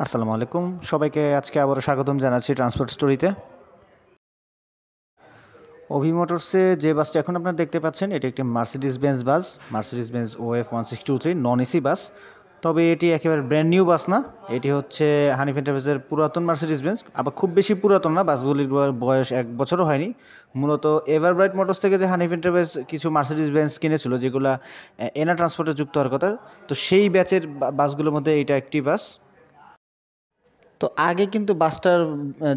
আসসালামু আলাইকুম সবাইকে আজকে আবারও স্বাগতম জানাচ্ছি ট্রান্সপোর্ট স্টোরিতে। অভি মোটরসে যে বাসটি এখন আপনারা দেখতে পাচ্ছেন এটি একটি Mercedes Benz bus, Mercedes Benz OF 1623 non AC bus. তবে এটি একেবারে ব্র্যান্ড নিউ বাস না, এটি হচ্ছে হানিফ এন্টারপ্রাইজের পুরাতন মার্সিডিজ বেঞ্জ, আবার খুব বেশি পুরাতন না, বাসগুলির বয়স 1 বছরও হয়নি। মূলত এভারব্রাইট মোটরস থেকে যে হানিফ এন্টারপ্রাইজ কিছু মার্সিডিজ বেঞ্জ কিনেছিল যেগুলো এনা ট্রান্সপোর্টে যুক্ত হওয়ার কথা, তো সেই ব্যাচের বাসগুলোর মধ্যে এইটা একটি বাস। তো আগে কিন্তু বাসটার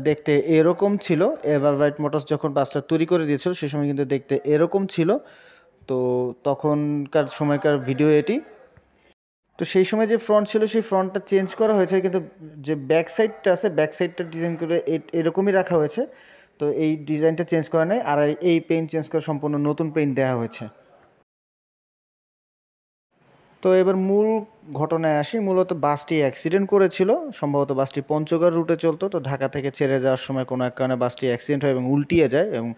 দেখতে এরকম ছিল। এভারব্রাইট মোটরস যখন বাসটা তৈরি করে দিয়েছিল সেই সময় কিন্তু দেখতে এরকম ছিল। তো তখনকার সময়কার ভিডিও এটি। তো সেই সময় যে ফ্রন্ট ছিল সেই ফ্রন্টটা চেঞ্জ করা হয়েছে, কিন্তু যে ব্যাক সাইডটা আছে ব্যাক সাইডটা ডিজাইন করে এরকমই রাখা হয়েছে। তো এই ডিজাইনটা চেঞ্জ করা নেই, আর এই পেইন্ট চেঞ্জ করে সম্পূর্ণ নতুন পেইন্ট দেওয়া হয়েছে। তো এবার মূল ঘটনায় আসি। মূলত বাসটি অ্যাক্সিডেন্ট করেছিল, সম্ভবত বাসটি পঞ্চগড় রুটে চলতো। তো ঢাকা থেকে ছেড়ে যাওয়ার সময় কোনো এক কারণে বাসটি অ্যাক্সিডেন্ট হয় এবং উল্টিয়ে যায় এবং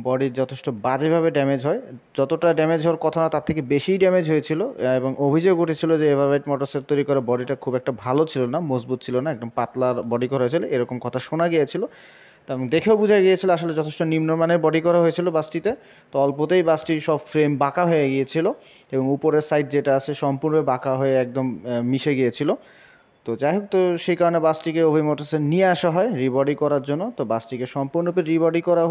বডির যথেষ্ট বাজেভাবে ড্যামেজ হয়। যতটা ড্যামেজ হওয়ার কথা না তার থেকে বেশিই ড্যামেজ হয়েছিল এবং অভিযোগ উঠেছিল যে এভারব্রাইট মোটরসের তৈরি করা বডিটা খুব একটা ভালো ছিল না, মজবুত ছিল না, একদম পাতলা বডি করা হয়েছিল এরকম কথা শোনা গিয়েছিল। তো এবং দেখেও বোঝা গিয়েছিল আসলে যথেষ্ট নিম্নমানের বডি করা হয়েছিল বাসটিতে। তো অল্পতেই বাসটির সব ফ্রেম বাঁকা হয়ে গিয়েছিল এবং উপরের সাইড যেটা আছে সম্পূর্ণ বাঁকা হয়ে একদম মিশে গিয়েছিল। তো যাই হোক, তো সেই কারণে বাসটিকে অভি মোটরসে নিয়ে আসা হয় রিবডি করার জন্য। তো বাসটিকে সম্পূর্ণরূপে রিবডি করা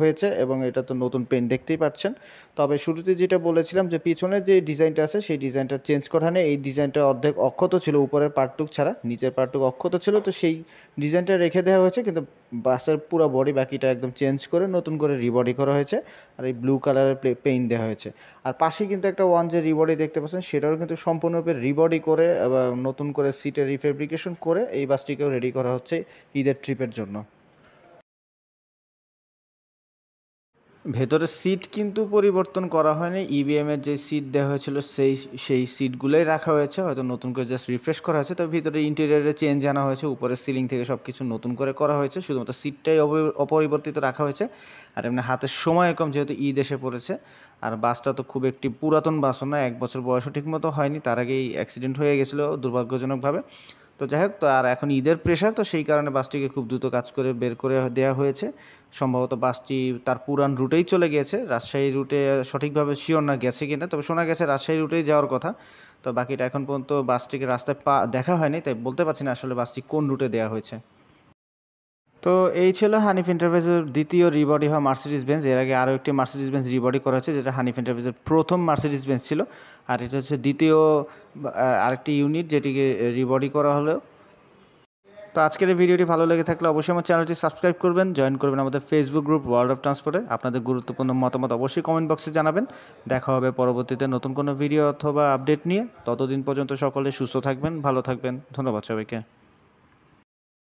হয়েছে এবং এটা তো নতুন পেইন্ট দেখতেই পাচ্ছেন। তবে শুরুতে যেটা বলেছিলাম যে পিছনের যে ডিজাইনটা আছে সেই ডিজাইনটা চেঞ্জ করা নেই। এই ডিজাইনটা অর্ধেক অক্ষত ছিল, উপরের পার্টটুক ছাড়া নিচের পার্টটুক অক্ষত ছিল। তো সেই ডিজাইনটা রেখে দেওয়া হয়েছে, কিন্তু বাসের পুরো বডি বাকিটা একদম চেঞ্জ করে নতুন করে রিবডি করা হয়েছে আর এই ব্লু কালারের পেইন্ট দেওয়া হয়েছে। আর পাশেই কিন্তু একটা ওয়ান যে রিবডি দেখতে পাচ্ছেন সেটাও কিন্তু সম্পূর্ণরূপে রিবডি করে নতুন করে সিটের রিফেব্রিকেশন করে এই বাসটিকেও রেডি করা হচ্ছে ঈদের ট্রিপের জন্য। ভেতরের সিট কিন্তু পরিবর্তন করা হয়নি, ইবিএমের যে সিট দেওয়া হয়েছিল সেই সিটগুলোই রাখা হয়েছে, হয়তো নতুন করে জাস্ট রিফ্রেশ করা হয়েছে। তবে ভিতরে ইন্টেরিয়ারে চেঞ্জ আনা হয়েছে, উপরের সিলিং থেকে সব কিছু নতুন করে করা হয়েছে, শুধুমাত্র সিটটাই অপরিবর্তিত রাখা হয়েছে। আর এমনি হাতের সময় কম, যেহেতু ঈদ এসে পড়েছে। আর বাসটা তো খুব একটি পুরাতন বাসও না, 1 বছর বয়সও ঠিকমতো হয়নি, তার আগেই অ্যাক্সিডেন্ট হয়ে গেছিলো দুর্ভাগ্যজনকভাবে। তো যাই হোক, তো আর এখন ঈদের প্রেশার, তো সেই কারণে বাসটিকে খুব দ্রুত কাজ করে বের করে দেওয়া হয়েছে। সম্ভবত বাসটি তার পুরান রুটেই চলে গিয়েছে, রাজশাহী রুটে সঠিকভাবে শিওর না গেছে কিনা, তবে শোনা গেছে রাজশাহী রুটেই যাওয়ার কথা। তো বাকিটা এখন পর্যন্ত বাসটিকে রাস্তায় দেখা হয়নি, তাই বলতে পারছি না আসলে বাসটি কোন রুটে দেওয়া হয়েছে। তো এই ছিল হানিফ এন্টারপ্রাইজের দ্বিতীয় রিবডি হওয়া মার্সিডিজ বেঞ্জ। এর আগে আরও একটি মার্সিডিজ বেঞ্জ রিবডি করা হয়েছে, যেটা হানিফ এন্টারপ্রাইজের প্রথম মার্সিডিজ বেঞ্জ ছিল। আর এটা হচ্ছে দ্বিতীয় আরেকটি ইউনিট যেটিকে রিবডি করা হলো। তো আজকের এই ভিডিওটি ভালো লেগে থাকলে অবশ্যই আমার চ্যানেলটি সাবস্ক্রাইব করবেন, জয়েন করবেন আমাদের ফেসবুক গ্রুপ ওয়ার্ল্ড অফ ট্রান্সপোর্টে। আপনাদের গুরুত্বপূর্ণ মতামত অবশ্যই কমেন্ট বক্সে জানাবেন। দেখা হবে পরবর্তীতে নতুন কোনো ভিডিও অথবা আপডেট নিয়ে। ততদিন পর্যন্ত সকলে সুস্থ থাকবেন, ভালো থাকবেন। ধন্যবাদ সবাইকে।